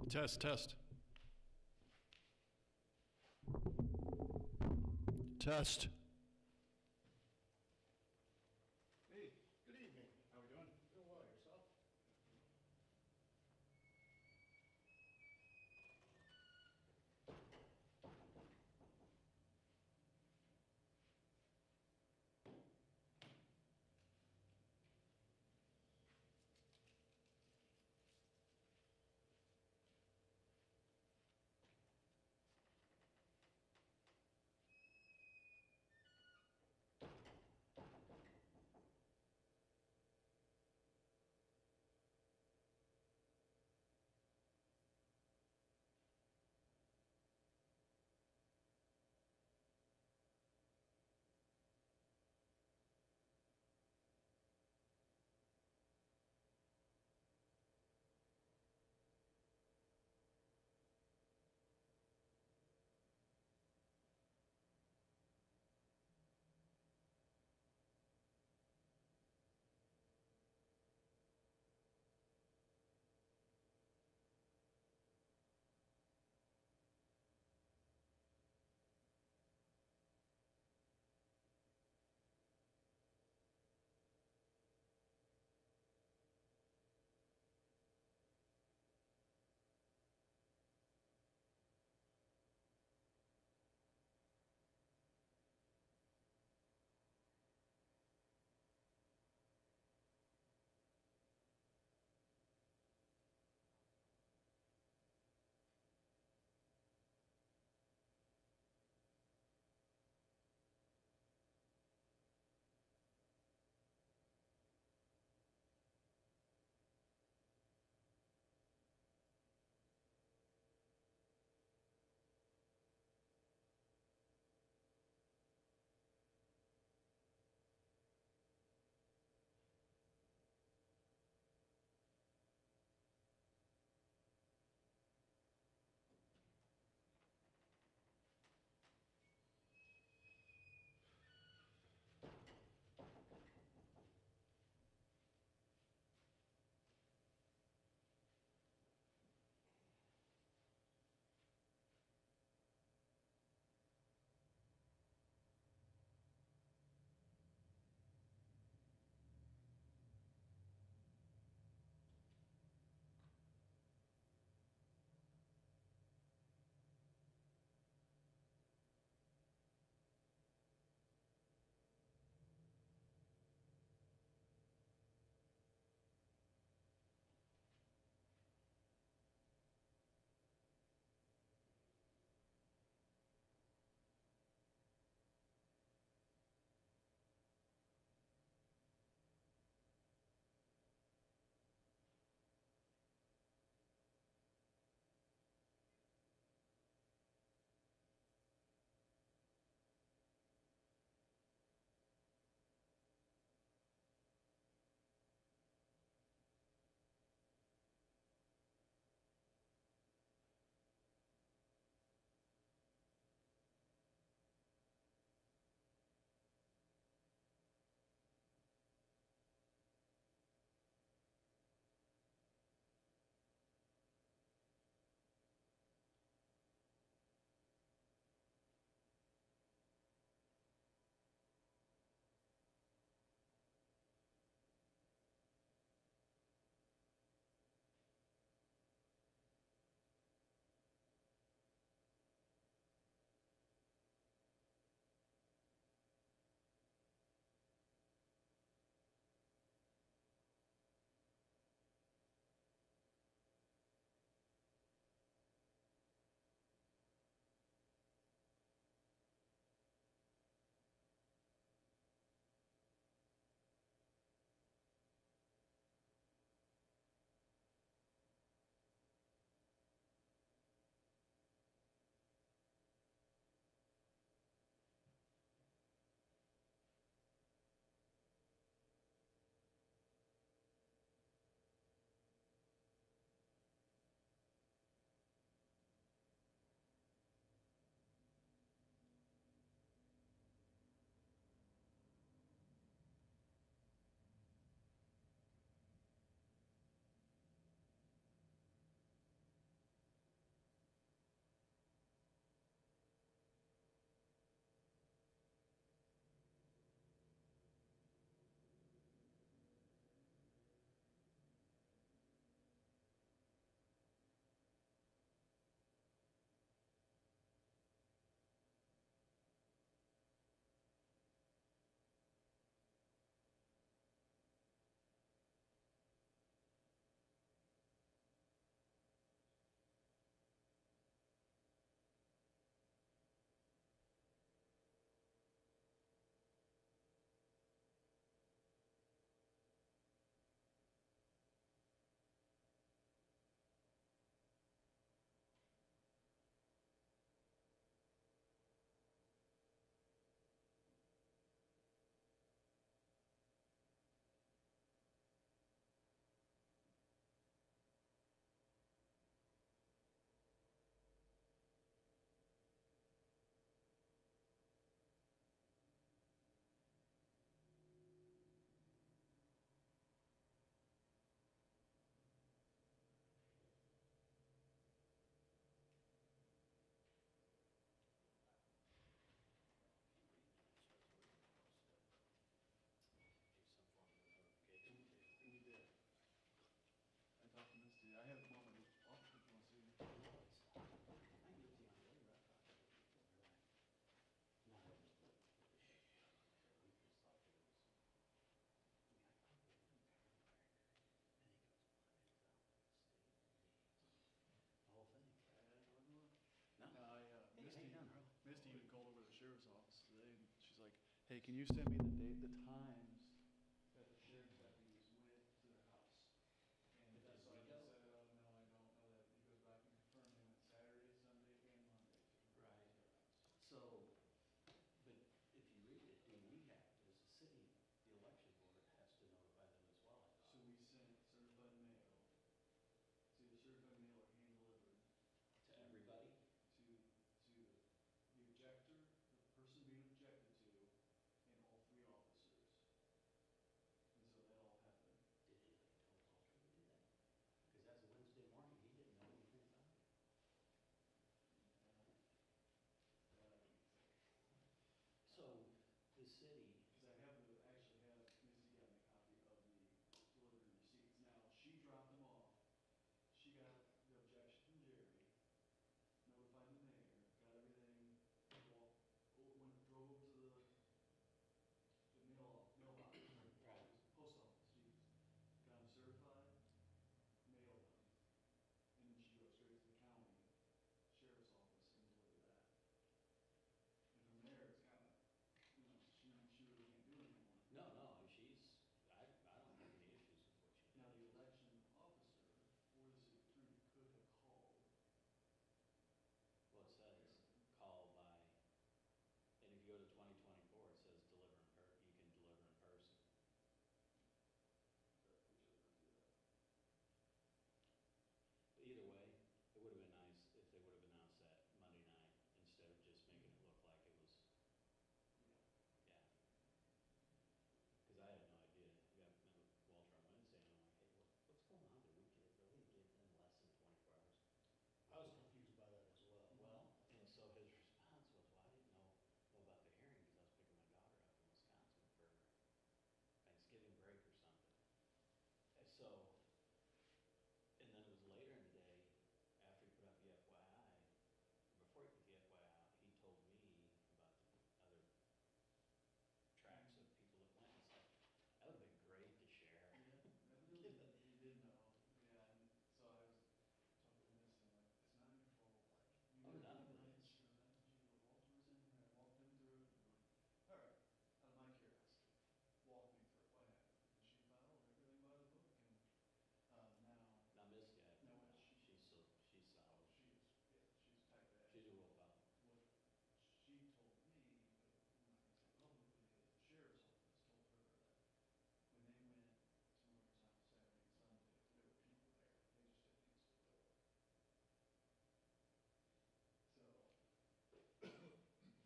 Test, test. Test. Hey, good evening. How we doing? Doing well. Yourself? hey, can you send me the date, the times that the sheriff's deputies went to their house? And But that's did why we I go? said, oh, no, I don't know that. He goes back and confirmed they went Saturday, Sunday, and Monday to Right. their house. So, but if you read it, do we have, as a city, the election board has to notify them as well, I So thought, we sent certified mail, it's either certified mail or hand delivered to everybody? to the objector, the person being objected to, and all three officers. And so that all happened. Did anybody tell Walter to do that? Because as a Wednesday morning, he didn't know anything about it. So, the city, Because I actually have, Missy got me a copy of the delivery receipts. Now, she dropped them off. She got the objection from Jerry, notified the mayor, got everything, drove to the mailbox, Right. post office, geez. Got them certified, mailed them. And then she drove straight to the county sheriff's office and delivered that. And from there, it's kind of, she really can't do anything more. no, I don't have any issues with what she did. Now, the election officer or the city attorney could have called. Well, it says call by, and if you go to 2024, it says you can deliver in person. But we should not do that. But either way, it would have been nice if they would have announced that Monday night instead of just making it look like it was, Yeah. yeah. Because I had no idea. I met with Walter on Wednesday, and I'm like, hey, what's going on? Did we really give them less than 24 hours? I was confused by that as well. Well, and so his response was, well, I didn't know about the hearing because I was picking my daughter up in Wisconsin for Thanksgiving break or something. And so, and then it was later in the day, after he put out the FYI, before he put the FYI out, he told me about the other tracks of people that went and stuff. That would have been great to share. Yeah, evidently, he did know. Yeah, and so I was talking to Missy, like, it's not your fault. Like, you Oh, know, none of it like, is. she goes, I told you Walter was in here, I walked him through it. And I'm like, all right, out of my curiosity, walk me through it, what happened? And she followed everything by the book, and, now, Now, Missy, No, she's solid. she's type A. She's a real pal. What she told me, but I'm not gonna say publicly, is the sheriff's office told her that when they went to Laura's house Saturday and Sunday, there were people there, they just didn't answer the door. So.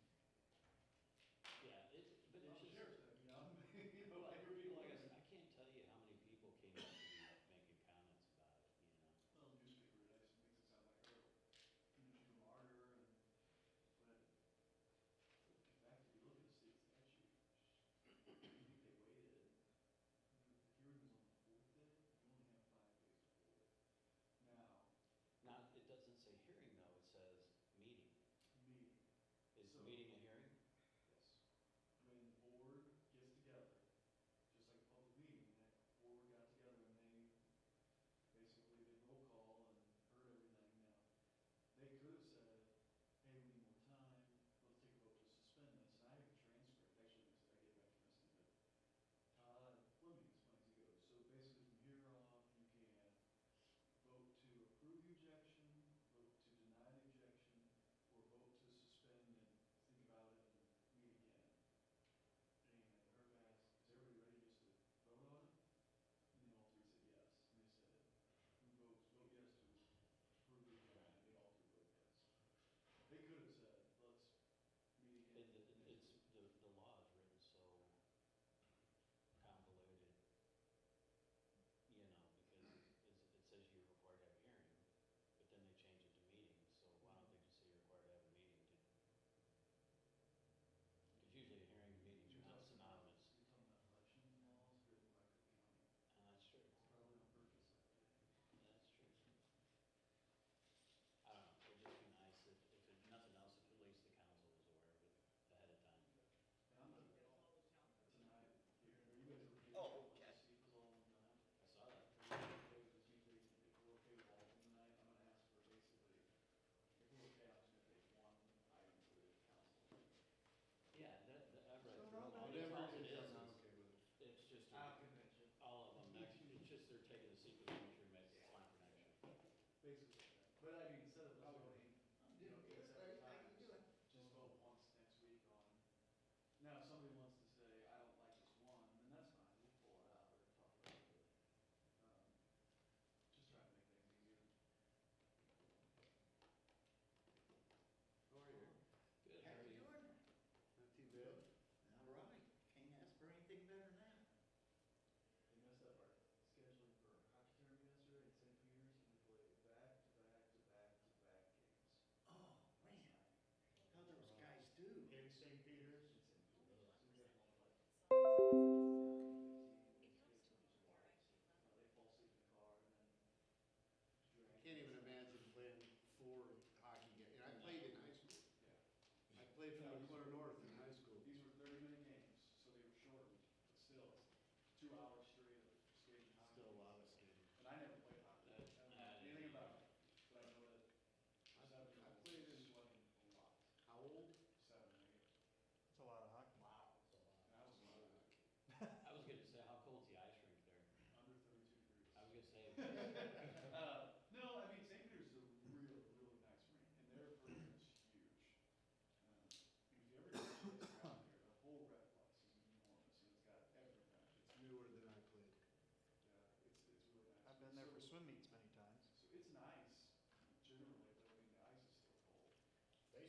Yeah, but it's just. Sheriff's deputy, Well, everybody like I like said, I can't tell you how many people came up to me making comments about it, Well, the newspaper actually makes it sound like her, she's a martyr, and, but, in fact, if you look at the state statute, I think they waited, the hearing was on the fourth day, you only have 5 days before it. Now, Not, it doesn't say hearing though, it says meeting. meeting, Is So- meeting a hearing? yes, when the board gets together, just like a public meeting, that board got together and they basically did roll call and heard everything. Now, they could have said, hey, we need more time, let's take a vote to suspend this. And I have a transcript, actually, I get back to Missy, but Todd Fleming explains, he goes, so basically from here on, you can vote to approve the objection, vote to deny the objection, or vote to suspend and think about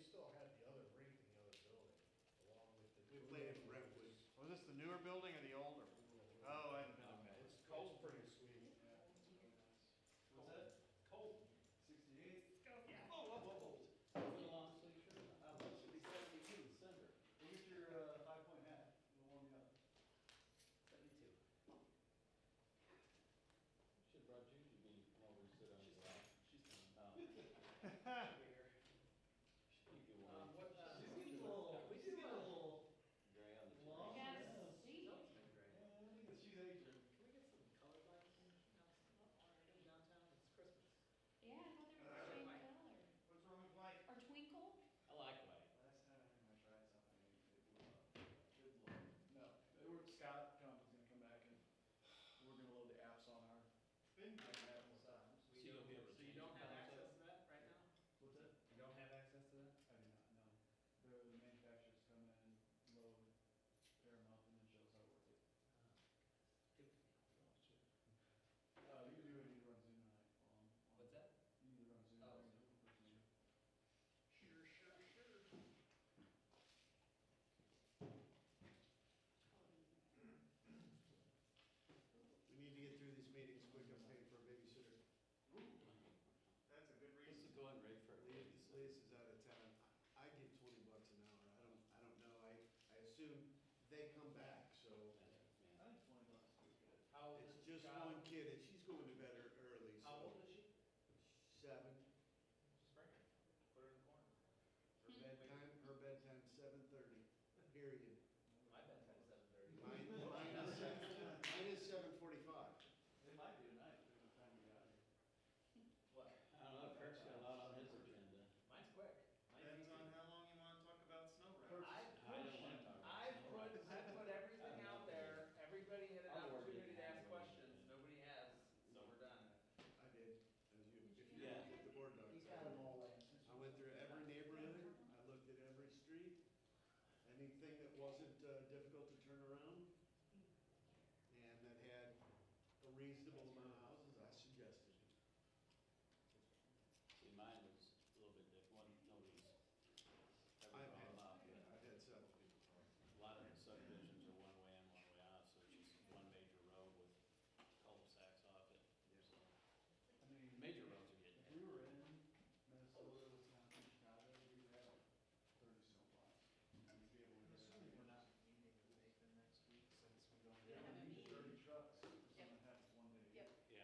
still had the other rink in the other building, along with the. We played in Brentwood. Was this the newer building or the older? Oh, I haven't been Okay. there. It's pretty sweet. Yeah, it's really nice. What's that? Cold. 68. Oh, whoa, whoa, whoa. Put a long sleeve shirt on. It should be 72 December. Go get your 5-point hat. It'll warm you up. 72. Should've brought Juju bean over to sit on his lap. She's done. Oh. Should keep you warm. What, She's getting a little, we she's do, getting a little Gray on the chin. long. Yes, Yeah. see. Don't even drink. Yeah, I think that she's aging. Can we get some colorblind in downtown? It's Christmas. Yeah, I thought they were the same White. color. What's wrong with white? Or twinkle? I like white. Last time I tried something, it blew up. Good lord. No, Scott Compton's gonna come back and we're gonna load the apps on our Been iPad. So you'll be able to So you change don't the have concept? access to that right now? What's that? You don't have access to that? I do not know. The manufacturers come in, load, pair them up, and then show us how to work it. You can do it either on Zoom or on. What's that? You can either run Zoom Oh, or Zoom. Google Zoom. Sure. We need to get through these meetings quick. I'm paying for a babysitter. That's a good What's reason. the going rate for a baby? Liz is out of town. I give $20 an hour. I don't know. I assume they come back, so I think $20 is pretty good. How old is it's the just child? one kid and she's going to bed early, so. How old is she? 7. Just bring her. Put her in the corner. Her bedtime's 7:30, period. My bedtime's 7:30. Mine is 7:45. It might be tonight, by the time we got here. What? I don't know, Kirk's got a lot on his agenda. Mine's quick. Depends on how long you wanna talk about snow routes. I I don't wanna talk about I put everything out there, everybody had an Our board opportunity didn't to have ask one. questions, nobody has, so we're done. I did, as you, if you Yeah. look at the board docs. He's got them all answered. I went through every neighborhood, I looked at every street, anything that wasn't difficult to turn around, and that had a reasonable amount of houses, I suggested. See, mine was a little bit different. Nobody's ever I've brought had, them up, but I've had several people call. a lot of the subdivisions are one way in, one way out, so it's just one major road with cul-de-sacs off it. So, I mean, major roads are getting if hit. we were in Minnesota, Wisconsin, Chicago, we would have 30 snowplows. And we'd be able to. Assuming we're not meeting with Nathan next week since we don't. We don't have a meeting. 30 trucks, if Yep. something happens one day. Yep. Yeah,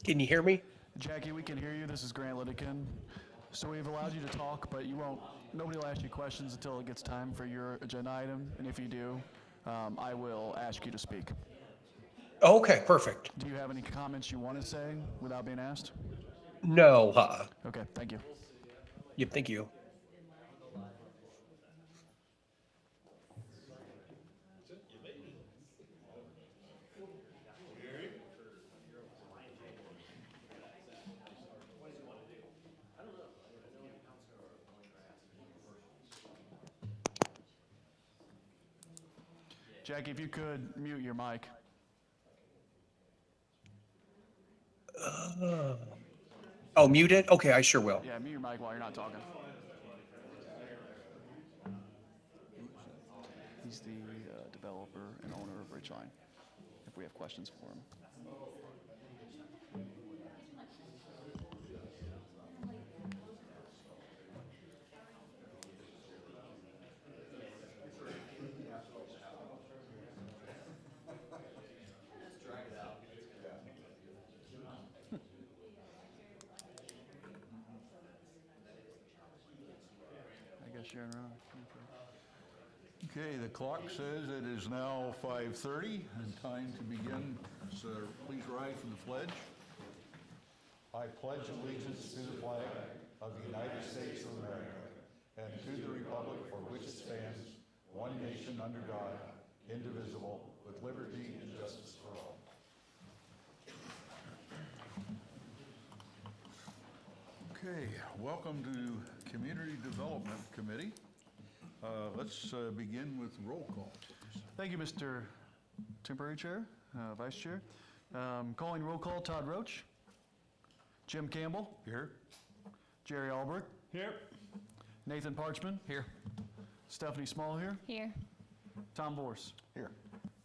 Can you hear me? Jackie, we can hear you. This is Grant Lidikin. So we've allowed you to talk, but nobody will ask you questions until it gets time for your agenda item. And if you do, I will ask you to speak. Okay, perfect. Do you have any comments you want to say without being asked? No, Okay, thank you. yep, thank you. Jackie, if you could mute your mic. Oh, muted? Okay, I sure will. Yeah, mute your mic while you're not talking. He's the developer and owner of Ridgeline, if we have questions for him. I guess you're in wrong. Okay, the clock says it is now 5:30 and time to begin. So please rise for the pledge. I pledge allegiance to the flag of the United States of America and to the republic for which it stands, one nation under God, indivisible, with liberty and justice for all. Okay, welcome to Community Development Committee. Let's begin with roll call. Thank you, Mr. Temporary Chair, Vice Chair. Calling roll call, Todd Roach. Jim Campbell. Here. Jerry Albrecht. Here. Nathan Parchman. Here. Stephanie Small here. Here. Tom Vorse. Here.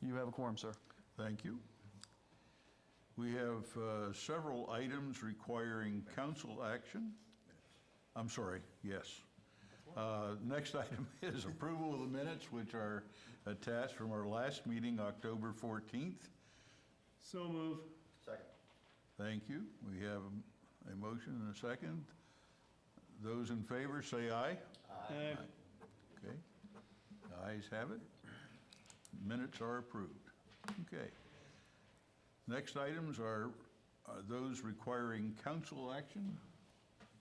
You have a quorum, sir. Thank you. We have several items requiring council action. I'm sorry, yes. Next item is approval of the minutes, which are attached from our last meeting, October 14th. So move. Thank you. We have a motion and a second. Those in favor say aye. Aye. Okay. The ayes have it. Minutes are approved. Okay. Next items are those requiring council action.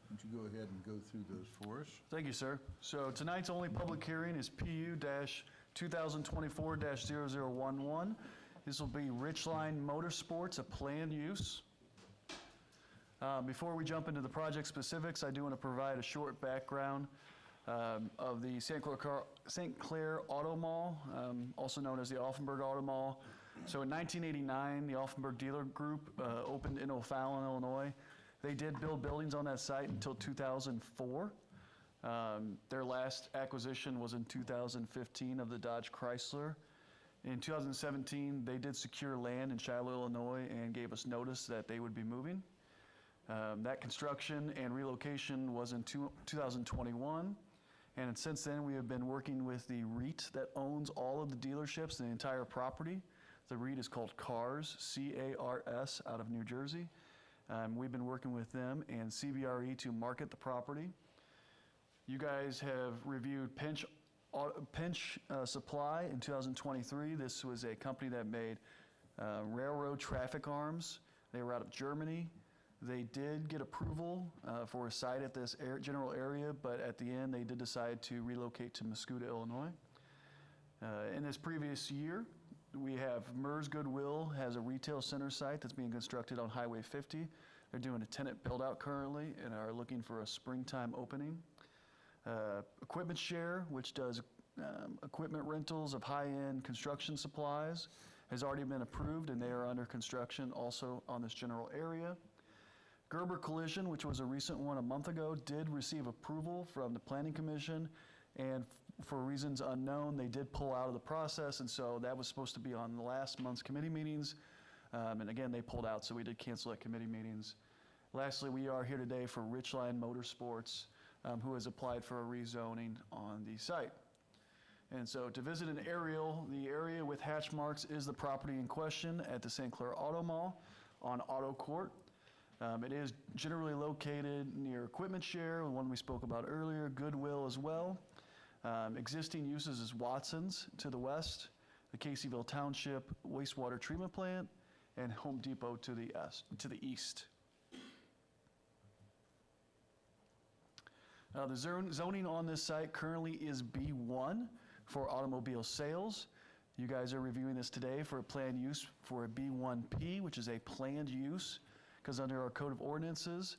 Why don't you go ahead and go through those for us? Thank you, sir. So tonight's only public hearing is PU-2024-0011. This will be Ridgeline Motorsports, a planned use. Before we jump into the project specifics, I do want to provide a short background of the St. Clair Auto Mall, also known as the Offenburg Auto Mall. So in 1989, the Offenburg Dealer Group opened in O'Fallon, Illinois. They did build buildings on that site until 2004. Their last acquisition was in 2015 of the Dodge Chrysler. In 2017, they did secure land in Shiloh, Illinois, and gave us notice that they would be moving. That construction and relocation was in 2021. And since then, we have been working with the REIT that owns all of the dealerships and the entire property. The REIT is called CARS, C-A-R-S, out of New Jersey. We've been working with them and CBRE to market the property. You guys have reviewed Pinch Supply in 2023. This was a company that made railroad traffic arms. They were out of Germany. They did get approval for a site at this general area, but at the end they did decide to relocate to Mascoutah, Illinois. In this previous year, we have MERS Goodwill has a retail center site that's being constructed on Highway 50. They're doing a tenant build-out currently and are looking for a springtime opening. Equipment Share, which does equipment rentals of high-end construction supplies, has already been approved, and they are under construction also on this general area. Gerber Collision, which was a recent one a month ago, did receive approval from the Planning Commission, and for reasons unknown, they did pull out of the process, and so that was supposed to be on the last month's committee meetings, and again, they pulled out, so we did cancel that committee meetings. Lastly, we are here today for Ridgeline Motorsports, who has applied for a rezoning on the site. And so to visit an aerial, the area with hatch marks is the property in question at the St. Clair Auto Mall on Auto Court. It is generally located near Equipment Share, the one we spoke about earlier, Goodwill as well. Existing uses is Watson's to the west, the Caseyville Township wastewater treatment plant, and Home Depot to the east. The zoning on this site currently is B1 for automobile sales. You guys are reviewing this today for a planned use for a B1P, which is a planned use, because under our code of ordinances,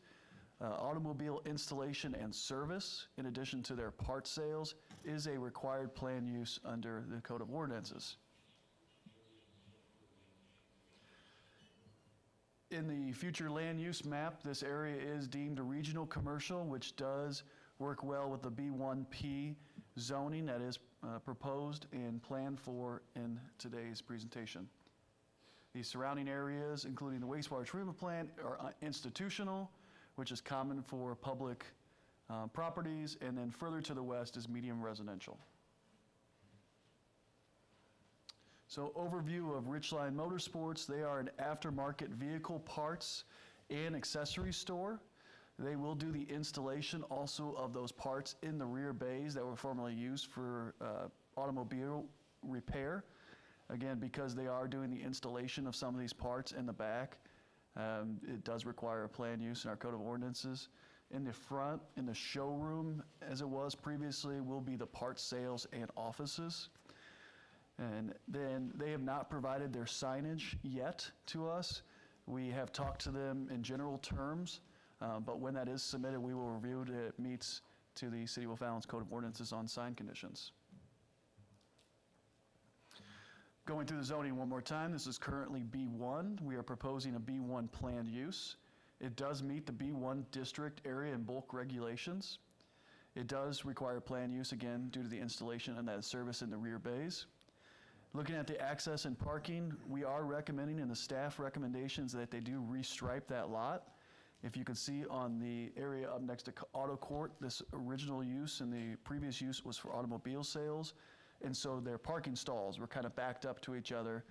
automobile installation and service, in addition to their part sales, is a required planned use under the code of ordinances. In the future land use map, this area is deemed a regional commercial, which does work well with the B1P zoning that is proposed and planned for in today's presentation. The surrounding areas, including the wastewater treatment plant, are institutional, which is common for public properties, and then further to the west is medium residential. So overview of Richline Motorsports. They are an aftermarket vehicle parts and accessory store. They will do the installation also of those parts in the rear bays that were formerly used for automobile repair. Again, because they are doing the installation of some of these parts in the back, it does require a planned use in our code of ordinances. In the front, in the showroom, as it was previously, will be the parts sales and offices. And then they have not provided their signage yet to us. We have talked to them in general terms, but when that is submitted, we will review that it meets to the City of O'Fallon's Code of Ordinances on sign conditions. Going through the zoning one more time, this is currently B1. We are proposing a B1 planned use. It does meet the B1 district area and bulk regulations. It does require planned use, again, due to the installation and that service in the rear bays. Looking at the access and parking, we are recommending in the staff recommendations that they do restripe that lot. If you can see on the area up next to Auto Court, this original use and the previous use was for automobile sales. And so their parking stalls were kind of backed up to each other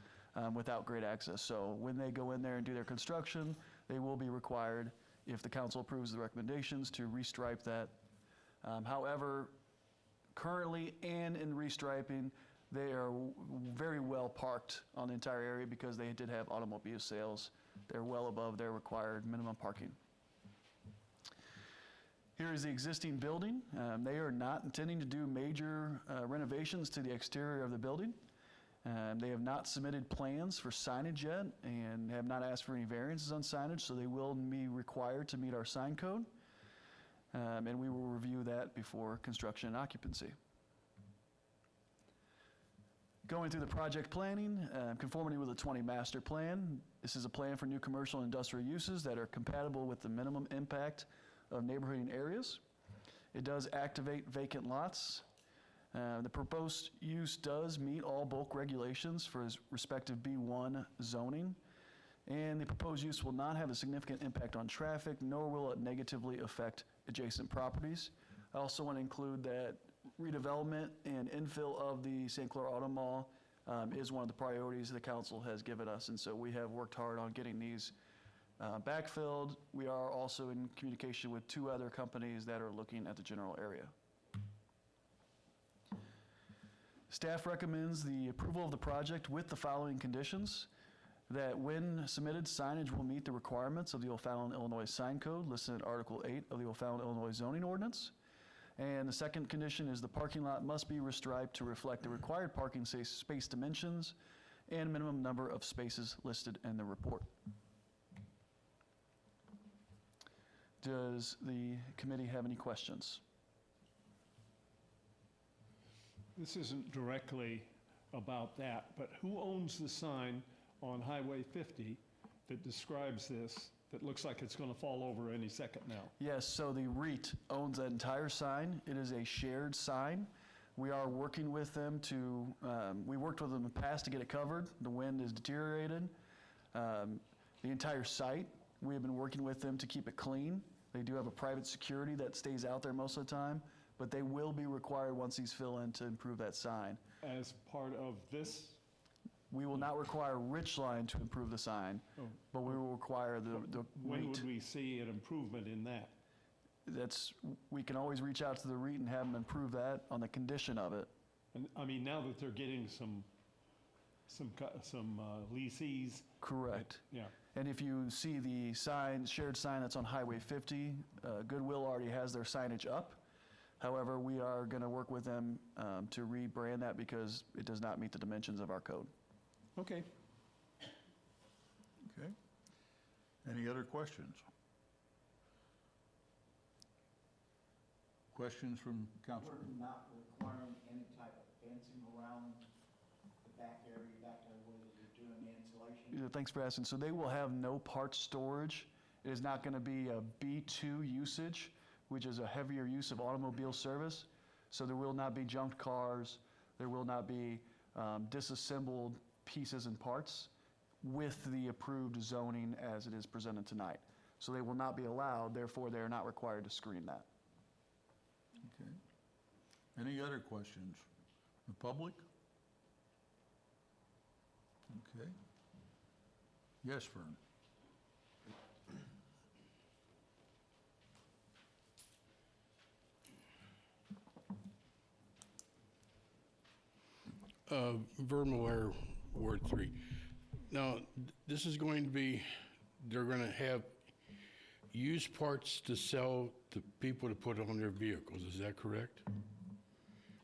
without great access. So when they go in there and do their construction, they will be required, if the council approves the recommendations, to restripe that. However, currently and in restriping, they are very well parked on the entire area because they did have automobile sales. They're well above their required minimum parking. Here is the existing building. They are not intending to do major renovations to the exterior of the building. They have not submitted plans for signage yet and have not asked for any variances on signage, so they will be required to meet our sign code. And we will review that before construction and occupancy. Going through the project planning, conformity with the 20 master plan. This is a plan for new commercial and industrial uses that are compatible with the minimum impact of neighborhood areas. It does activate vacant lots. The proposed use does meet all bulk regulations for its respective B1 zoning. And the proposed use will not have a significant impact on traffic, nor will it negatively affect adjacent properties. I also want to include that redevelopment and infill of the St. Clair Auto Mall is one of the priorities the council has given us, and so we have worked hard on getting these backfilled. We are also in communication with 2 other companies that are looking at the general area. Staff recommends the approval of the project with the following conditions: that when submitted, signage will meet the requirements of the O'Fallon, Illinois Sign Code listed in Article 8 of the O'Fallon, Illinois Zoning Ordinance. And the second condition is the parking lot must be restriped to reflect the required parking space dimensions and minimum number of spaces listed in the report. Does the committee have any questions? This isn't directly about that, but who owns the sign on Highway 50 that describes this, that looks like it's going to fall over any second now? Yes, so the REIT owns that entire sign. It is a shared sign. We are working with them to, we worked with them in the past to get it covered. The wind is deteriorated. The entire site, we have been working with them to keep it clean. They do have a private security that stays out there most of the time, but they will be required once these fill in to improve that sign. As part of this We will not require Ridgeline to improve the sign, Oh. but we will require the When REIT. would we see an improvement in that? We can always reach out to the REIT and have them improve that on the condition of it. And, I mean, now that they're getting some leasees. Correct. Yeah. And if you see the sign, shared sign that's on Highway 50, Goodwill already has their signage up. However, we are going to work with them to rebrand that because it does not meet the dimensions of our code. Okay. Okay. Any other questions? Questions from council? We're not requiring any type of fencing around the back area, back there where you're doing the insulation. Yeah, thanks for asking. So they will have no parts storage. It is not going to be a B2 usage, which is a heavier use of automobile service. So there will not be junked cars. There will not be disassembled pieces and parts with the approved zoning as it is presented tonight. So they will not be allowed, therefore they are not required to screen that. Okay. Any other questions? The public? Okay. Yes, Vern? Vern Malare, Ward 3. Now, this is going to be, they're going to have used parts to sell to people to put on their vehicles, is that correct?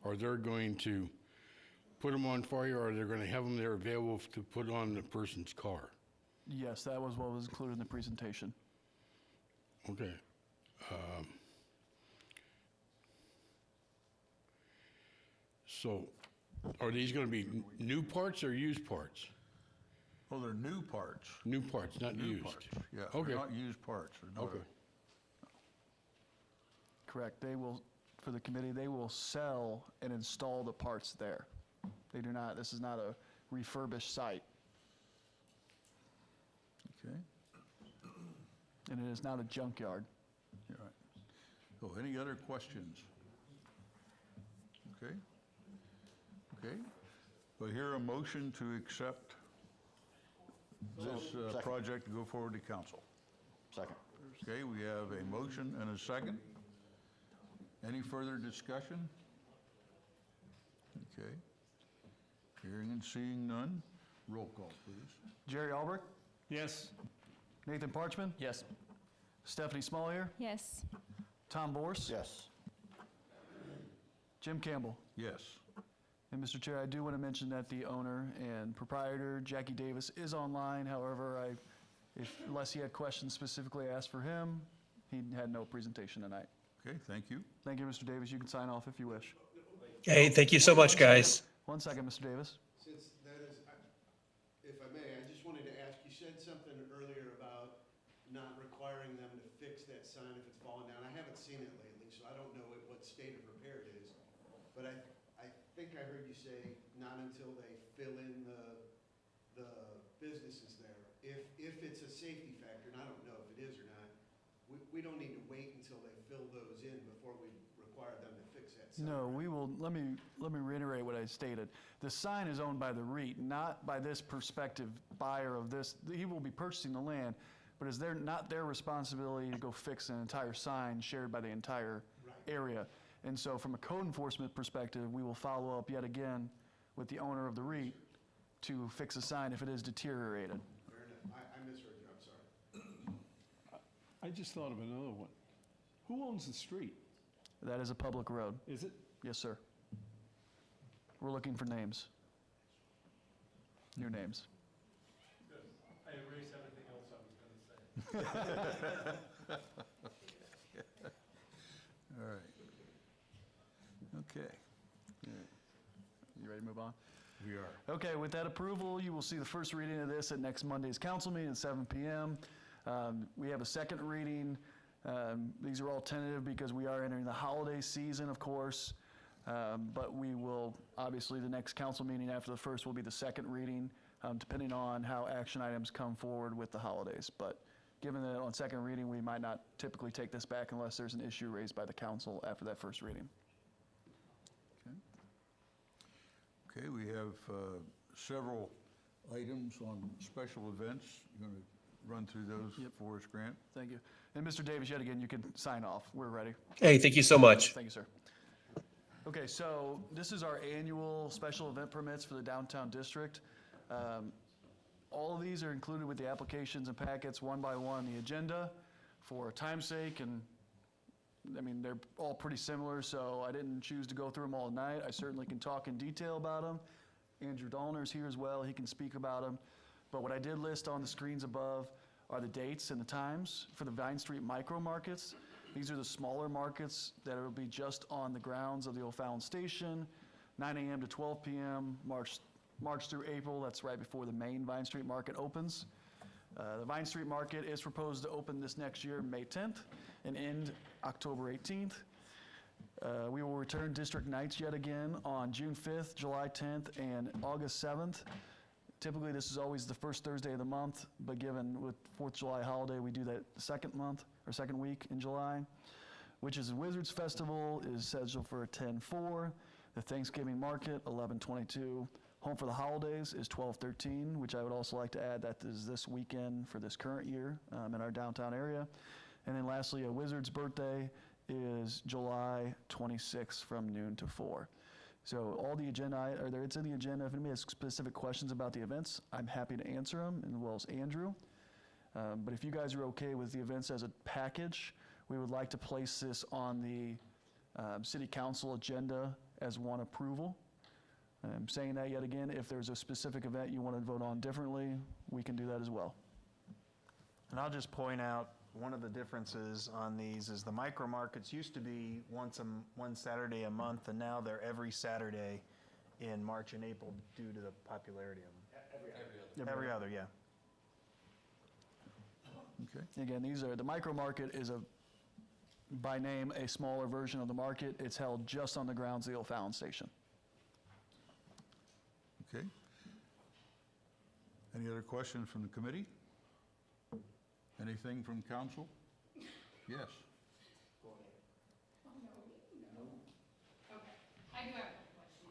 Or they're going to put them on fire, or they're going to have them there available to put on the person's car? Yes, that was what was included in the presentation. Okay. So, are these going to be new parts or used parts? Oh, they're new parts. New parts, not New used? parts, yeah. Okay. They're not used parts. They're not- Okay. Correct. They will, for the committee, they will sell and install the parts there. They do not, this is not a refurbished site, Okay. and it is not a junkyard. All right. So any other questions? Okay. Okay. Do I hear a motion to accept this project to go forward to council? Second. Okay, we have a motion and a second. Any further discussion? Okay. Hearing and seeing none. Roll call, please. Jerry Albrecht, Yes. Nathan Parchman, Yes. Stephanie Smallyear, Yes. Tom Borse, Yes. Jim Campbell. Yes. And Mr. Chair, I do want to mention that the owner and proprietor, Jackie Davis, is online. However, unless he had questions specifically asked for him, he had no presentation tonight. Okay, thank you. Thank you, Mr. Davis. You can sign off if you wish. Hey, thank you so much, guys. 1 second, Mr. Davis. Since that is, if I may, I just wanted to ask, you said something earlier about not requiring them to fix that sign if it's fallen down. I haven't seen it lately, so I don't know what state of repair it is. But I think I heard you say not until they fill in the businesses there. If it's a safety factor, and I don't know if it is or not, we don't need to wait until they fill those in before we require them to fix that sign. No, we will, let me reiterate what I stated. The sign is owned by the REIT, not by this prospective buyer of this. He will be purchasing the land, but it's not their responsibility to go fix an entire sign shared by the entire area. And so from a code enforcement perspective, we will follow up yet again with the owner of the REIT to fix a sign if it is deteriorated. Fair enough. I misheard you, I'm sorry. I just thought of another one. Who owns the street? That is a public road. Is it? Yes, sir. We're looking for names. New names. I erased everything else I was gonna say. All right. Okay. You ready to move on? We are. Okay, with that approval, you will see the first reading of this at next Monday's council meeting at 7 p.m. We have a second reading. These are all tentative because we are entering the holiday season, of course. But we will, obviously, the next council meeting after the first will be the second reading, depending on how action items come forward with the holidays. But given that on second reading, we might not typically take this back unless there's an issue raised by the council after that first reading. Okay, we have several items on special events. You're going to run through those for us, Grant? Thank you. And Mr. Davis, yet again, you can sign off. We're ready. Hey, thank you so much. Thank you, sir. Okay, so this is our annual special event permits for the downtown district. All of these are included with the applications and packets one by one on the agenda for time's sake, and I mean, they're all pretty similar, so I didn't choose to go through them all tonight. I certainly can talk in detail about them. Andrew Dahlner's here as well. He can speak about them. But what I did list on the screens above are the dates and the times for the Vine Street micro markets. These are the smaller markets that will be just on the grounds of the O'Fallon Station, 9 a.m. to 12 p.m., March through April. That's right before the main Vine Street Market opens. The Vine Street Market is proposed to open this next year, May 10th, and end October 18th. We will return district nights yet again on June 5th, July 10th, and August 7th. Typically, this is always the first Thursday of the month, but given with 4th of July holiday, we do that second week in July. Witches and Wizards Festival is scheduled for 10/4. The Thanksgiving Market, 11/22. Home for the Holidays is 12/13, which I would also like to add that is this weekend for this current year in our downtown area. And then lastly, a Wizard's birthday is July 26th from noon to 4. So all the agenda, it's in the agenda. If anybody has specific questions about the events, I'm happy to answer them, as well as Andrew. But if you guys are okay with the events as a package, we would like to place this on the city council agenda as one approval. I'm saying that yet again, if there's a specific event you want to vote on differently, we can do that as well. And I'll just point out, one of the differences on these is the micro markets used to be one Saturday a month, and now they're every Saturday in March and April due to the popularity of them. Every other, yeah. Okay. Again, the micro market is by name, a smaller version of the market. It's held just on the grounds of the O'Fallon Station. Okay. Any other questions from the committee? Anything from council? Yes. Okay, I do have a question.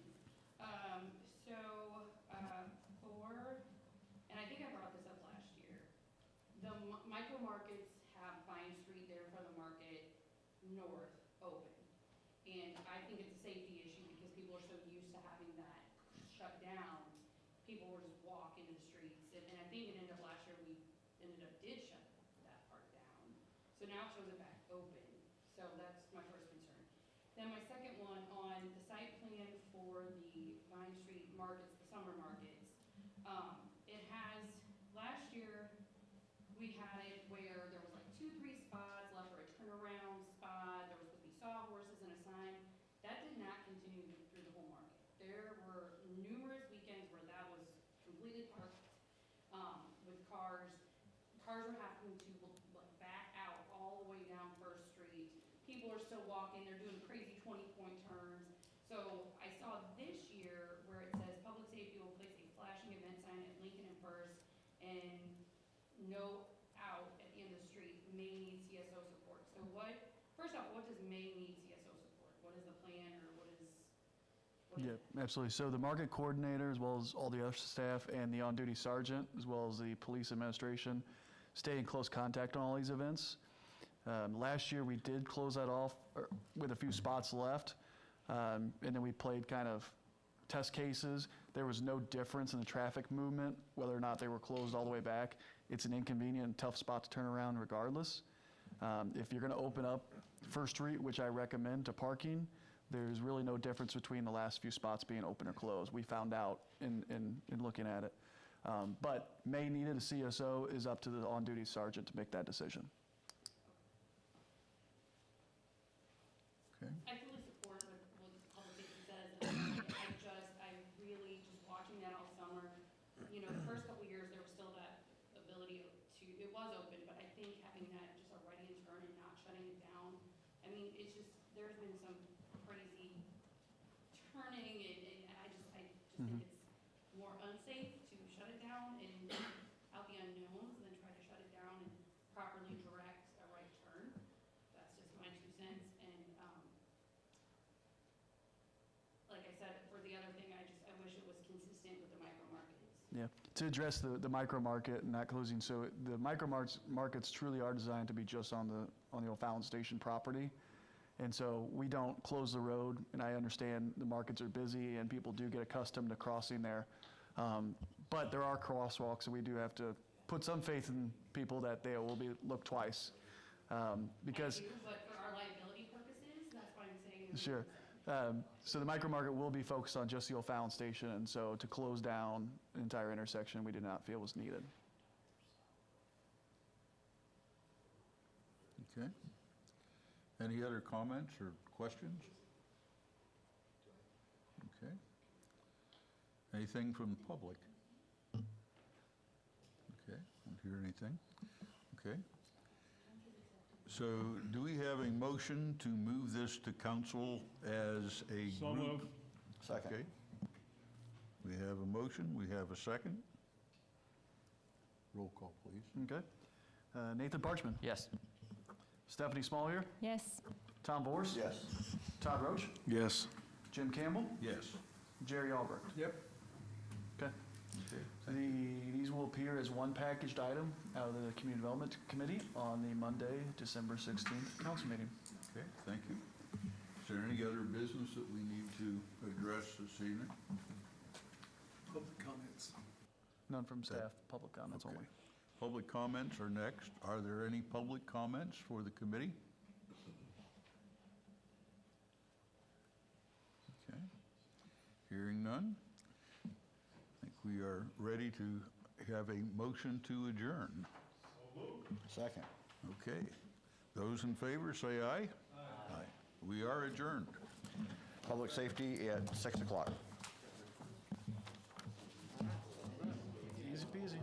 And I think I brought this up last year, the micro markets have Vine Street there for the market north open. And I think it's a safety issue because people are so used to having that shut down. People will just walk into the streets. And I think it ended up last year, we did shut that part down. So now it shows it back open. So that's my first concern. Then my second one, on the site plan for the Vine Street markets, the summer markets, it has, last year, we had it where there was like 2-3 spots left for a turnaround spot. There was supposed to be sawhorses and a sign. That did not continue through the whole market. There were numerous weekends where that was completely parked with cars. Cars are having to back out all the way down First Street. People are still walking. They're doing crazy 20-point turns. So I saw this year where it says public safety will place a flashing event sign at Lincoln and First, and no out at the end of the street. May need CSO support. So first off, what does May need CSO support? What is the plan, or what is? Yeah, absolutely. So the market coordinator, as well as all the other staff, and the on-duty sergeant, as well as the police administration, stay in close contact on all these events. Last year, we did close that off with a few spots left, and then we played kind of test cases. There was no difference in the traffic movement, whether or not they were closed all the way back. It's an inconvenient and tough spot to turn around regardless. If you're going to open up First Street, which I recommend, to parking, there's really no difference between the last few spots being open or closed. We found out in looking at it. But May needed a CSO is up to the on-duty sergeant to make that decision. Okay. I fully support what public safety says. I really just watching that all summer. You know, the first couple years there was still that ability to. It was open, but I think having that just a right hand turn and not shutting it down. I mean, it's just there's been some crazy turning, and I just think it's more unsafe to shut it down and out the unknowns than try to shut it down and properly direct a right turn. That's just my 2 cents. And like I said, for the other thing, I wish it was consistent with the micro markets. Yeah. to address the micro market and not closing, so the micro markets truly are designed to be just on the O'Fallon Station property. And so we don't close the road, and I understand the markets are busy and people do get accustomed to crossing there. But there are crosswalks, and we do have to put some faith in people that they will be looked twice. Because I do, but for our liability purposes, that's why I'm saying. Sure. So the micro market will be focused on just the O'Fallon Station, and so to close down the entire intersection, we did not feel was needed. Okay. Any other comments or questions? Okay. Anything from the public? Okay, don't hear anything. Okay. So do we have a motion to move this to council as a group? So moved. Second. Okay. We have a motion, we have a second. Roll call, please. Okay. Nathan Parchman. Yes. Stephanie Smallhier. Yes. Tom Vorse. Yes. Todd Roach. Yes. Jim Campbell. Yes. Jerry Albrecht. Yep. Okay. Okay. These will appear as one packaged item out of the Community Development Committee on the Monday, December 16th council meeting. Okay, thank you. Is there any other business that we need to address this evening? Public comments. None from staff, public comments Okay. only. Public comments are next. Are there any public comments for the committee? Okay. Hearing none, I think we are ready to have a motion to adjourn. Second. Okay. Those in favor, say aye. Aye. We are adjourned. Public safety at 6 o'clock. Easy peasy.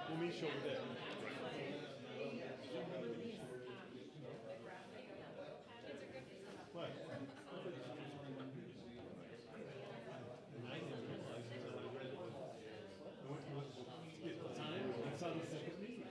We'll meet you over there. What? It's on the second meeting.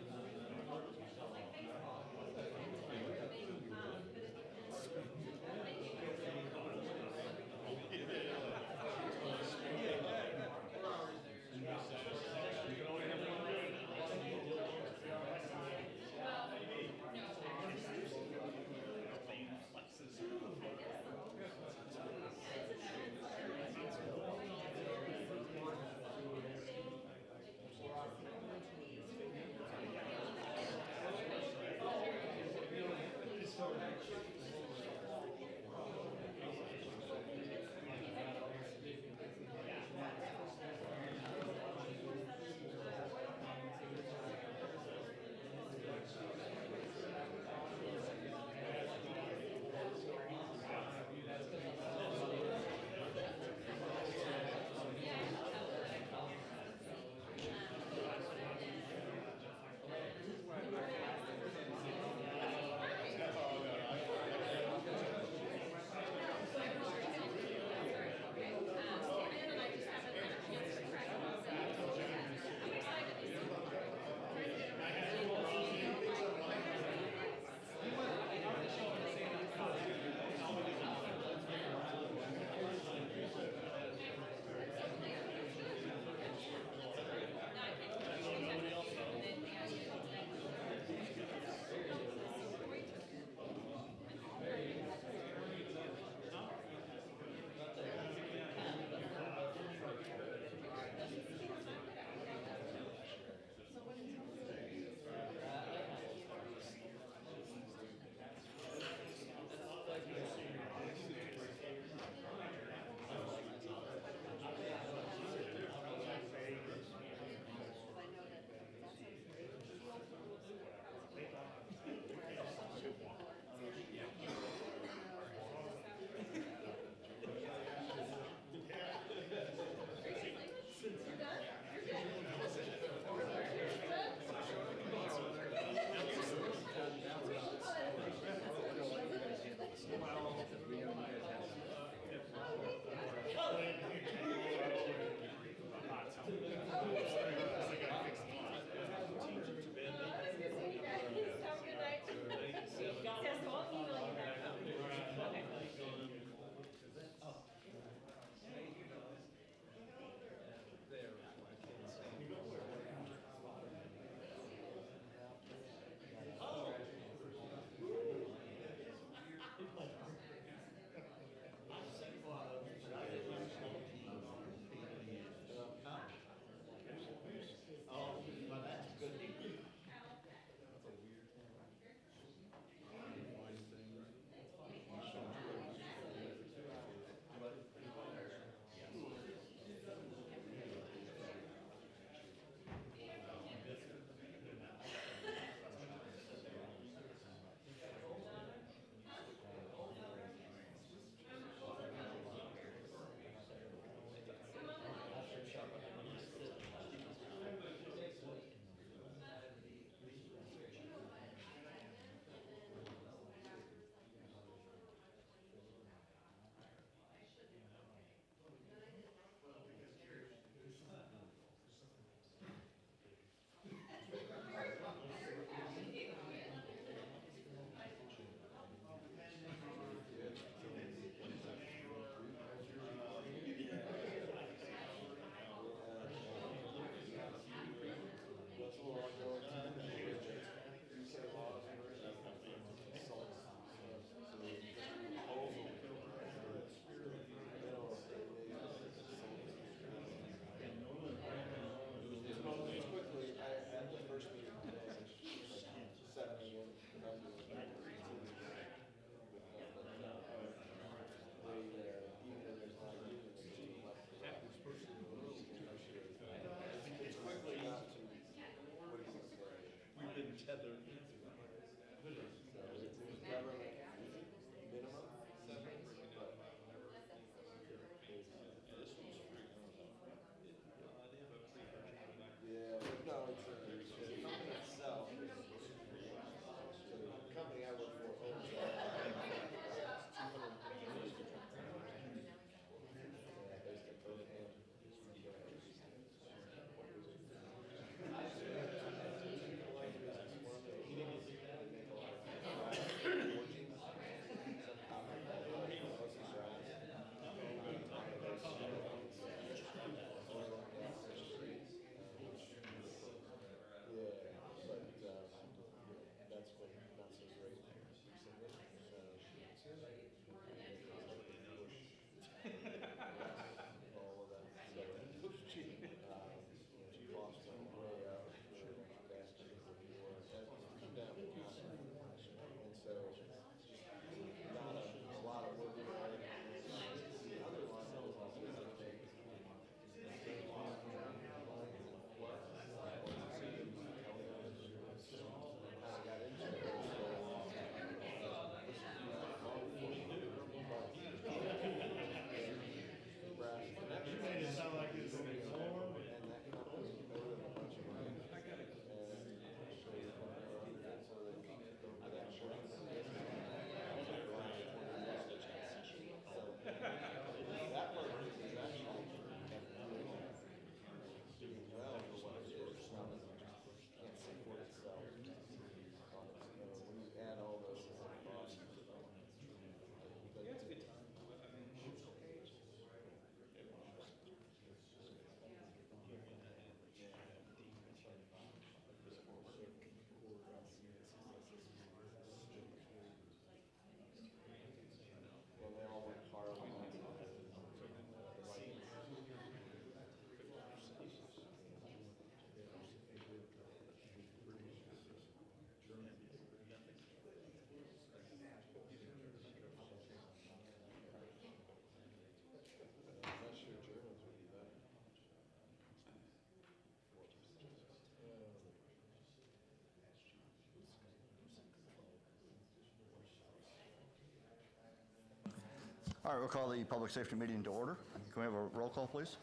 All right, we'll call the public safety meeting to order. Can we have a roll call, please?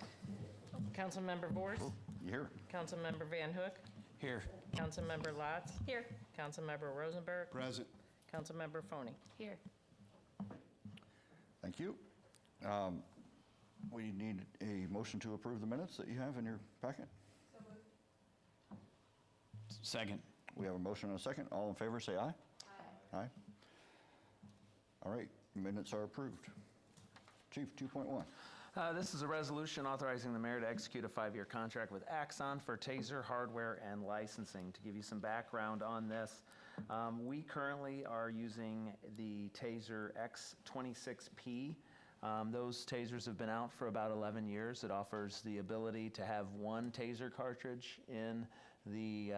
Councilmember Vorse. You here? Councilmember Van Hook. Here. Councilmember Lotz. Here. Councilmember Rosenberg. Present. Councilmember Foney. Here. Thank you. We need a motion to approve the minutes that you have in your packet. Second. We have a motion and a second. All in favor, say aye. Aye. Aye. All right, minutes are approved. Chief, 2.1. This is a resolution authorizing the mayor to execute a 5-year contract with Axon for TASER hardware and licensing. To give you some background on this, we currently are using the TASER X26P. Those tasers have been out for about 11 years. It offers the ability to have one TASER cartridge in the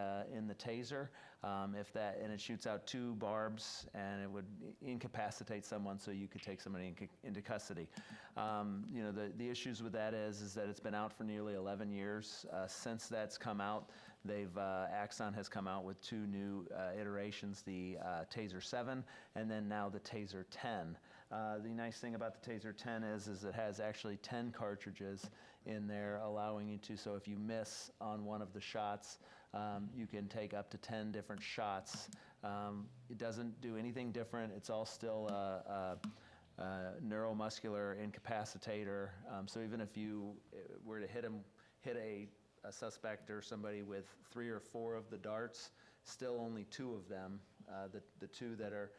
taser, and it shoots out 2 barbs, and it would incapacitate someone, so you could take somebody into custody. You know, the issues with that is that it's been out for nearly 11 years. Since that's come out, Axon has come out with 2 new iterations: the TASER 7 and then now the TASER 10. The nice thing about the TASER 10 is it has actually 10 cartridges in there, allowing you to, so if you miss on one of the shots, you can take up to 10 different shots. It doesn't do anything different. It's all still neuromuscular incapacitator. So even if you were to hit a suspect or somebody with 3 or 4 of the darts, still only 2 of them, the 2 that are,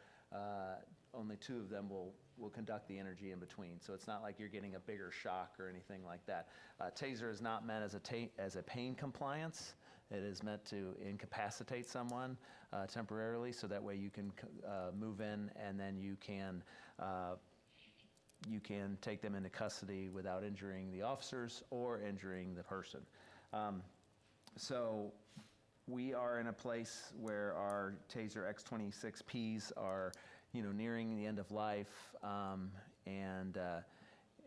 only 2 of them will conduct the energy in between. So it's not like you're getting a bigger shock or anything like that. TASER is not meant as a pain compliance. It is meant to incapacitate someone temporarily, so that way you can move in, and then you can take them into custody without injuring the officers or injuring the person. So we are in a place where our TASER X26Ps are, nearing the end of life, and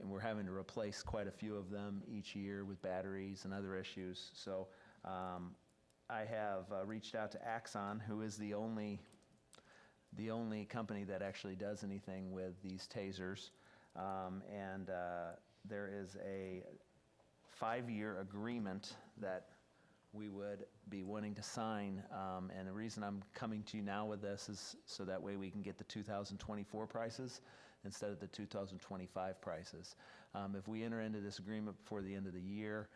we're having to replace quite a few of them each year with batteries and other issues. So I have reached out to Axon, who is the only the only company that actually does anything with these tasers. There is a 5-year agreement that we would be wanting to sign. And the reason I'm coming to you now with this is so that way we can get the 2024 prices instead of the 2025 prices. If we enter into this agreement before the end of the year,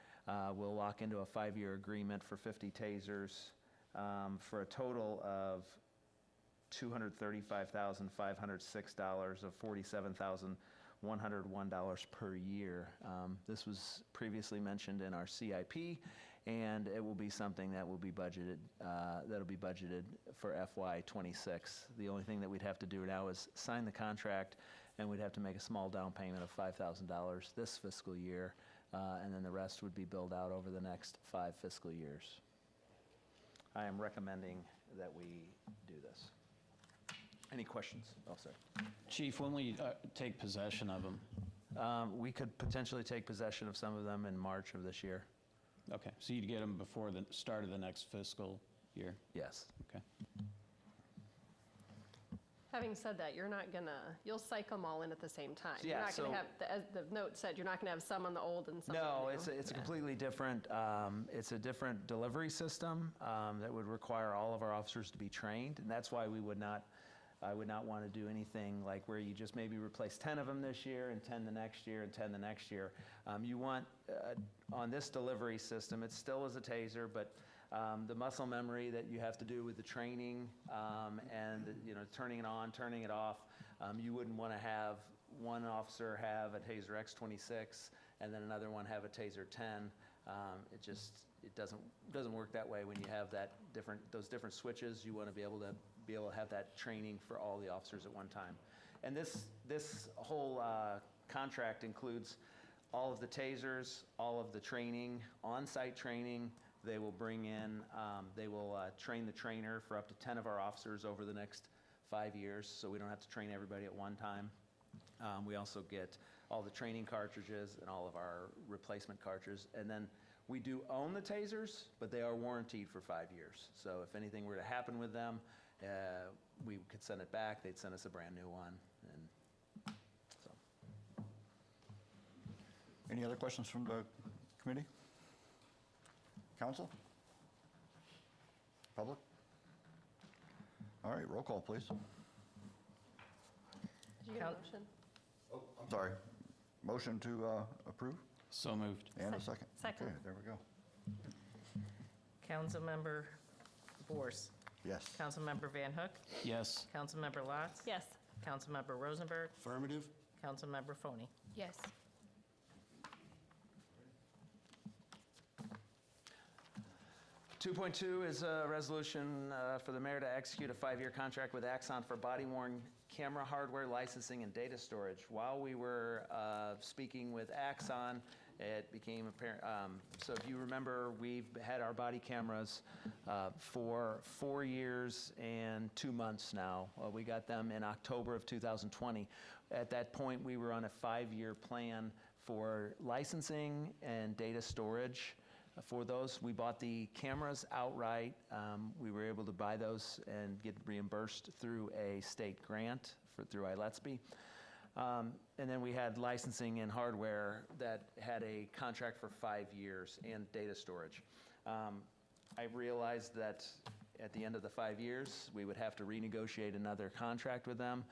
we'll lock into a 5-year agreement for 50 tasers for a total of $235,506 of $47,101 per year. This was previously mentioned in our CIP, and it will be something that will be budgeted, that'll be budgeted for FY '26. The only thing that we'd have to do now is sign the contract, and we'd have to make a small down payment of $5,000 this fiscal year, and then the rest would be billed out over the next 5 fiscal years. I am recommending that we do this. Any questions? Oh, sorry. Chief, when will you take possession of them? We could potentially take possession of some of them in March of this year. Okay, so you'd get them before the start of the next fiscal year? Yes. Okay. Having said that, you're not gonna, you'll cycle them all in at the same time. Yeah, You're not gonna so- have, as the note said, you're not gonna have some on the old and some on the No, new. it's a Yeah. completely different, it's a different delivery system that would require all of our officers to be trained, and that's why I would not want to do anything like where you just maybe replace 10 of them this year and 10 the next year and 10 the next year. You want, on this delivery system, it still is a taser, but the muscle memory that you have to do with the training and turning it on, turning it off, you wouldn't want to have one officer have a Taser X26 and then another one have a Taser 10. It doesn't work that way when you have those different switches. You want to be able to have that training for all the officers at one time. And this whole contract includes all of the tasers, all of the training, on-site training. They will bring in, they will train the trainer for up to 10 of our officers over the next 5 years, so we don't have to train everybody at one time. We also get all the training cartridges and all of our replacement cartridges. And then we do own the tasers, but they are warranted for 5 years. So if anything were to happen with them, we could send it back, they'd send us a brand new one, and so. Any other questions from the committee? Council? Public? All right, roll call, please. Did you get a motion? Oh, I'm sorry. Motion to approve? So moved. And a second. Second. Okay, there we go. Councilmember Bors. Yes. Councilmember Van Hook. Yes. Councilmember Lotz. Yes. Councilmember Rosenberg. Affirmative? Councilmember Foney. Yes. 2.2 is a resolution for the mayor to execute a 5-year contract with Axon for body-worn camera hardware licensing and data storage. While we were speaking with Axon, it became apparent, so if you remember, we've had our body cameras for 4 years and 2 months now. We got them in October of 2020. At that point, we were on a 5-year plan for licensing and data storage. For those, we bought the cameras outright. We were able to buy those and get reimbursed through a state grant through iLetsby. And then we had licensing and hardware that had a contract for 5 years and data storage. I realized that at the end of the 5 years, we would have to renegotiate another contract with them.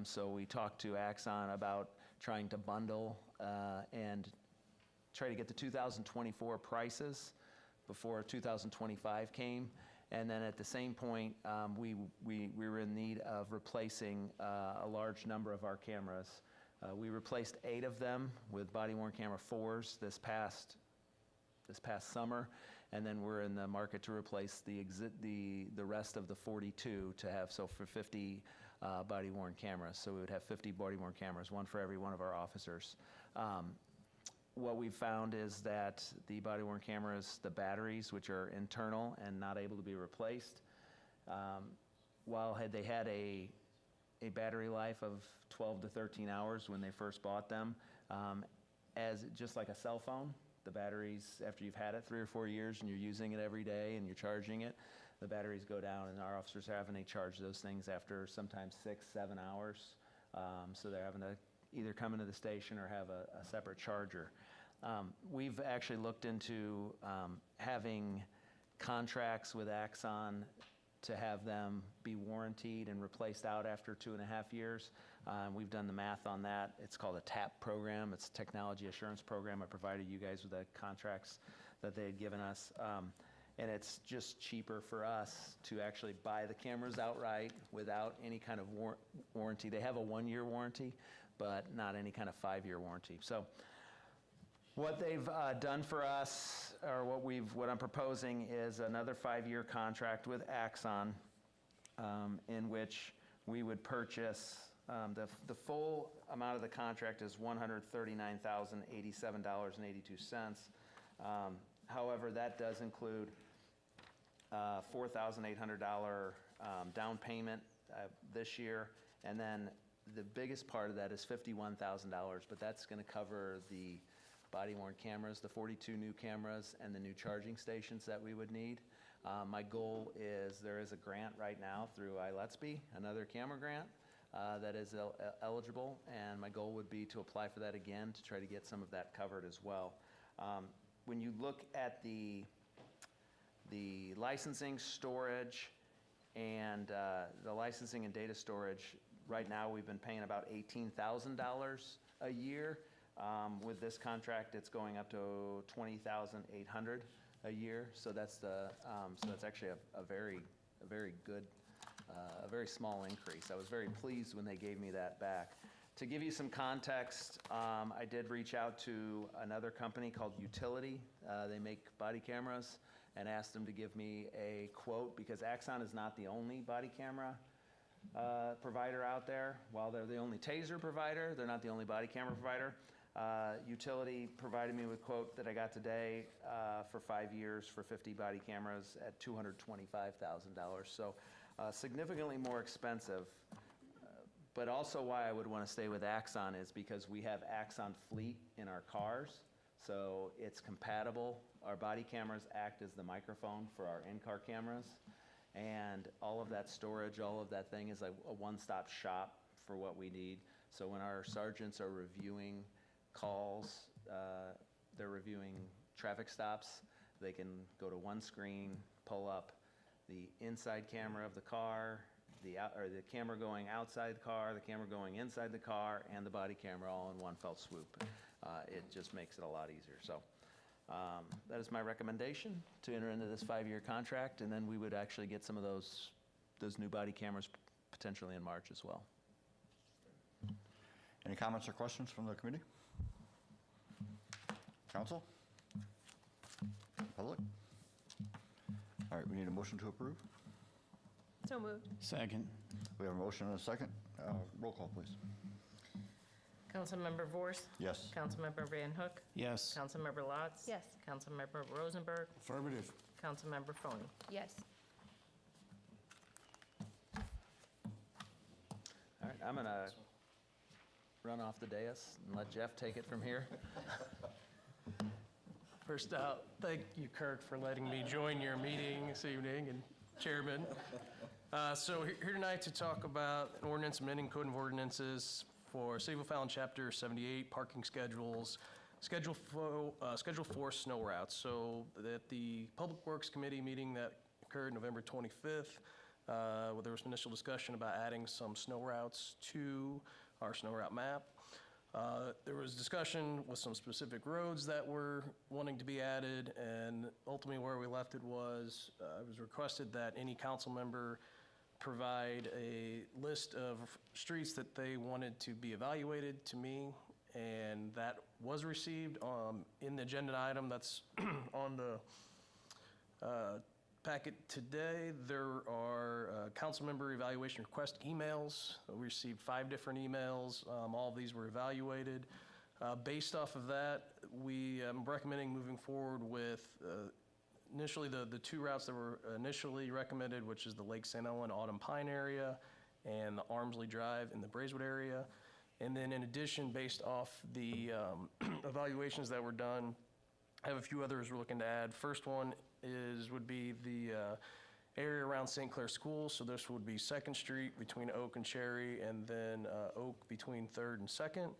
So we talked to Axon about trying to bundle and try to get the 2024 prices before 2025 came. And then at the same point, we were in need of replacing a large number of our cameras. We replaced 8 of them with body-worn camera 4s this past summer, and then we're in the market to replace the rest of the 42 to have, so for 50 body-worn cameras. So we would have 50 body-worn cameras, one for every one of our officers. What we've found is that the body-worn cameras, the batteries, which are internal and not able to be replaced, while they had a battery life of 12 to 13 hours when they first bought them, just like a cell phone, the batteries, after you've had it 3 or 4 years and you're using it every day and you're charging it, the batteries go down, and our officers are having to charge those things after sometimes 6, 7 hours. So they're having to either come into the station or have a separate charger. We've actually looked into having contracts with Axon to have them be warrantied and replaced out after 2.5 years. We've done the math on that. It's called a TAP program. It's a Technology Assurance Program. I provided you guys with the contracts that they had given us. And it's just cheaper for us to actually buy the cameras outright without any kind of warranty. They have a 1-year warranty, but not any kind of 5-year warranty. So what they've done for us, or what I'm proposing, is another 5-year contract with Axon, in which we would purchase, the full amount of the contract is $139,087.82. However, that does include $4,800 down payment this year, and then the biggest part of that is $51,000, but that's going to cover the body-worn cameras, the 42 new cameras, and the new charging stations that we would need. My goal is, there is a grant right now through iLetsby, another camera grant, that is eligible, and my goal would be to apply for that again to try to get some of that covered as well. When you look at the licensing, storage, and the licensing and data storage, right now we've been paying about $18,000 a year. With this contract, it's going up to $20,800 a year. So that's actually a very good, a very small increase. I was very pleased when they gave me that back. To give you some context, I did reach out to another company called Utility. They make body cameras, and asked them to give me a quote, because Axon is not the only body camera provider out there. While they're the only TASER provider, they're not the only body camera provider. Utility provided me with a quote that I got today for 5 years for 50 body cameras at $225,000. So significantly more expensive. But also why I would want to stay with Axon is because we have Axon Fleet in our cars, so it's compatible. Our body cameras act as the microphone for our in-car cameras, and all of that storage, all of that thing is a one-stop shop for what we need. So when our sergeants are reviewing calls, they're reviewing traffic stops, they can go to one screen, pull up the inside camera of the car, the camera going outside the car, the camera going inside the car, and the body camera all in one fell swoop. It just makes it a lot easier. So that is my recommendation, to enter into this 5-year contract, and then we would actually get some of those new body cameras potentially in March as well. Any comments or questions from the committee? Council? Public? All right, we need a motion to approve. So moved. Second. We have a motion and a second. Roll call, please. Councilmember Vorst. Yes. Councilmember Van Hook. Yes. Councilmember Lotz. Yes. Councilmember Rosenberg. Affirmative. Councilmember Phoney. Yes. All right, I'm going to run off the dais and let Jeff take it from here. First out, thank you, Kirk, for letting me join your meeting this evening, and Chairman. So here tonight to talk about an ordinance amending Code of Ordinances for City of O'Fallon Chapter 78, parking schedules, Schedule 4 snow routes. So at the Public Works Committee meeting that occurred November 25th, where there was an initial discussion about adding some snow routes to our snow route map. There was discussion with some specific roads that were wanting to be added, and ultimately where we left it was, it was requested that any council member provide a list of streets that they wanted to be evaluated to me, and that was received in the agenda item that's on the packet today. There are council member evaluation request emails. We received 5 different emails. All of these were evaluated. Based off of that, we am recommending moving forward with initially the 2 routes that were initially recommended, which is the Lake St. Ellen Autumn Pine area and the Armsley Drive in the Braeswood area. And then in addition, based off the evaluations that were done, I have a few others we're looking to add. First one would be the area around St. Clair School, so this would be Second Street between Oak and Cherry, and then Oak between Third and Second.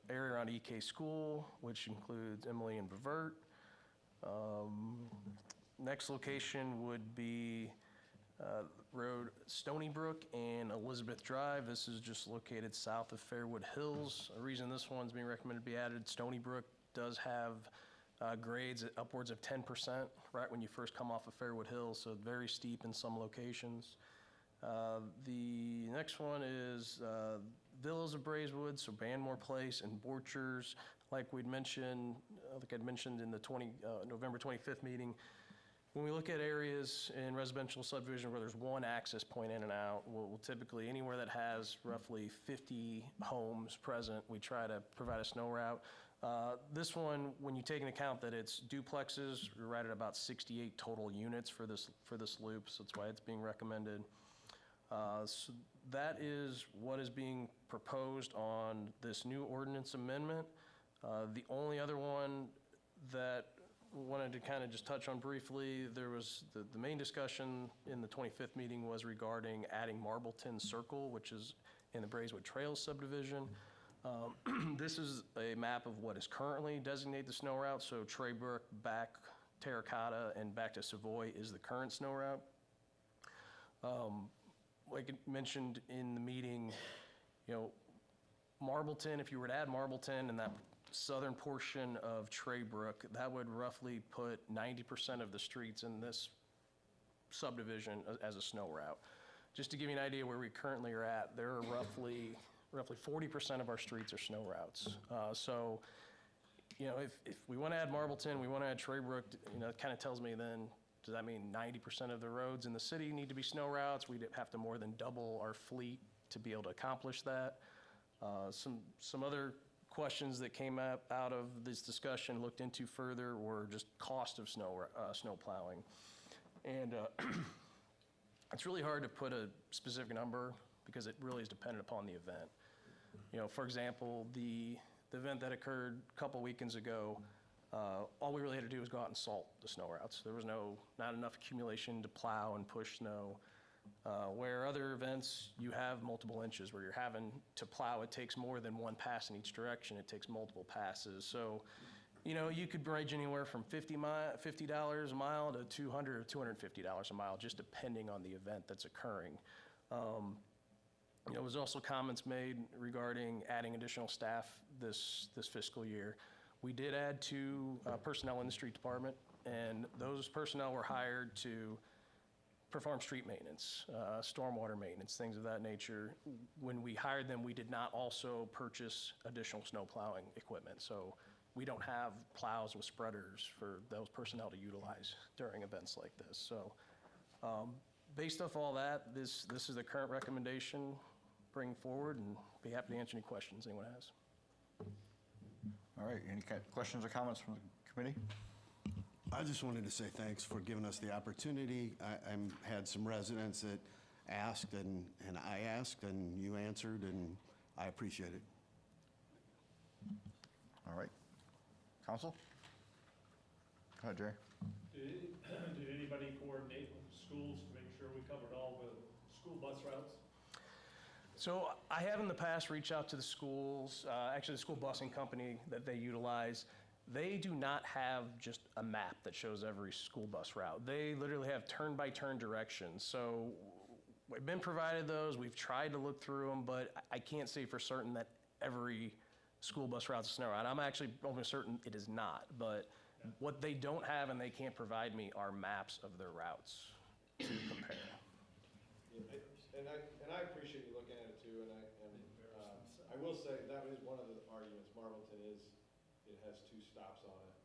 Area around EK School, which includes Emily and Bevert. Next location would be Road Stony Brook and Elizabeth Drive. This is just located south of Fairwood Hills. The reason this one's being recommended to be added, Stony Brook does have grades at upwards of 10% right when you first come off of Fairwood Hills, so very steep in some locations. The next one is Villas of Braeswood, so Banmore Place and Borchers. Like we'd mentioned, like I'd mentioned in the November 25th meeting, when we look at areas in residential subdivision where there's one access point in and out, we'll typically, anywhere that has roughly 50 homes present, we try to provide a snow route. This one, when you take into account that it's duplexes, we're right at about 68 total units for this loop, so that's why it's being recommended. So that is what is being proposed on this new ordinance amendment. The only other one that wanted to kind of just touch on briefly, there was the main discussion in the 25th meeting was regarding adding Marbleton Circle, which is in the Braeswood Trails subdivision. This is a map of what is currently designated the snow route, so Traybrook, back Terracotta, and back to Savoy is the current snow route. Like I mentioned in the meeting, you know, Marbleton, if you were to add Marbleton and that southern portion of Traybrook, that would roughly put 90% of the streets in this subdivision as a snow route. Just to give you an idea where we currently are at, there are roughly 40% of our streets are snow routes. So, you know, if we want to add Marbleton, we want to add Traybrook, you know, it kind of tells me then, does that mean 90% of the roads in the city need to be snow routes? We'd have to more than double our fleet to be able to accomplish that. Some other questions that came out of this discussion looked into further were just cost of snow plowing. And it's really hard to put a specific number because it really is dependent upon the event. You know, for example, the event that occurred a couple weekends ago, all we really had to do was go out and salt the snow routes. There was not enough accumulation to plow and push snow. Where other events, you have multiple inches where you're having to plow. It takes more than one pass in each direction. It takes multiple passes. So, you know, you could range anywhere from $50 a mile to $200 or $250 a mile, just depending on the event that's occurring. You know, there was also comments made regarding adding additional staff this fiscal year. We did add 2 personnel in the street department, and those personnel were hired to perform street maintenance, stormwater maintenance, things of that nature. When we hired them, we did not also purchase additional snow plowing equipment. So we don't have plows with spreaders for those personnel to utilize during events like this. So based off all that, this is the current recommendation bring forward, and be happy to answer any questions anyone has. All right, any questions or comments from the committee? I just wanted to say thanks for giving us the opportunity. I had some residents that asked, and I asked, and you answered, and I appreciate it. All right. Council? Go ahead, Jerry. Did anybody coordinate with the schools to make sure we covered all the school bus routes? So I have in the past reached out to the schools, actually the school busing company that they utilize. They do not have just a map that shows every school bus route. They literally have turn-by-turn directions. So we've been provided those. We've tried to look through them, but I can't say for certain that every school bus route's a snow route. I'm actually almost certain it is not. But what they don't have and they can't provide me are maps of their routes to compare. And I appreciate you looking at it too, and I will say that is one of the arguments. Marbleton it has 2 stops on it.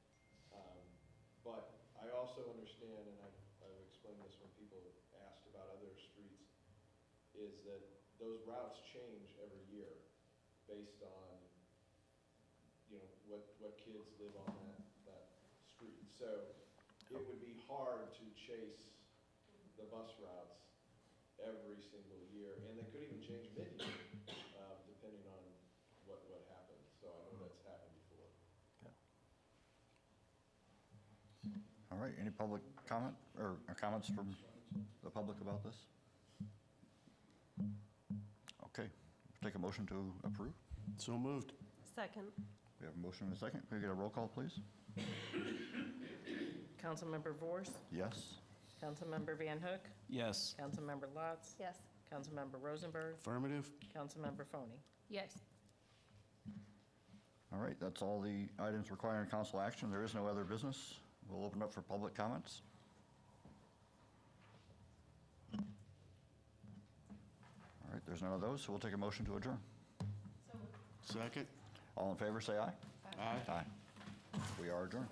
But I also understand, and I've explained this when people asked about other streets, is that those routes change every year based on, you know, what kids live on that street. So it would be hard to chase the bus routes every single year, and they could even change mid-year, depending on what happens. So I know that's happened before. All right. right, any public comment or comments from the public about this? Okay, take a motion to approve. So moved. Second. We have a motion and a second. Can we get a roll call, please? Councilmember Vorse, Yes? Councilmember Van Hook, Yes. Councilmember Lotz, Yes. Councilmember Rosenberg, Affirmative. Councilmember Phoney. Yes. All right, that's all the items requiring council action. There is no other business. We'll open up for public comments. All right, there's none of those, so we'll take a motion to adjourn. Second. All in favor, say aye. Aye. Aye. We are adjourned.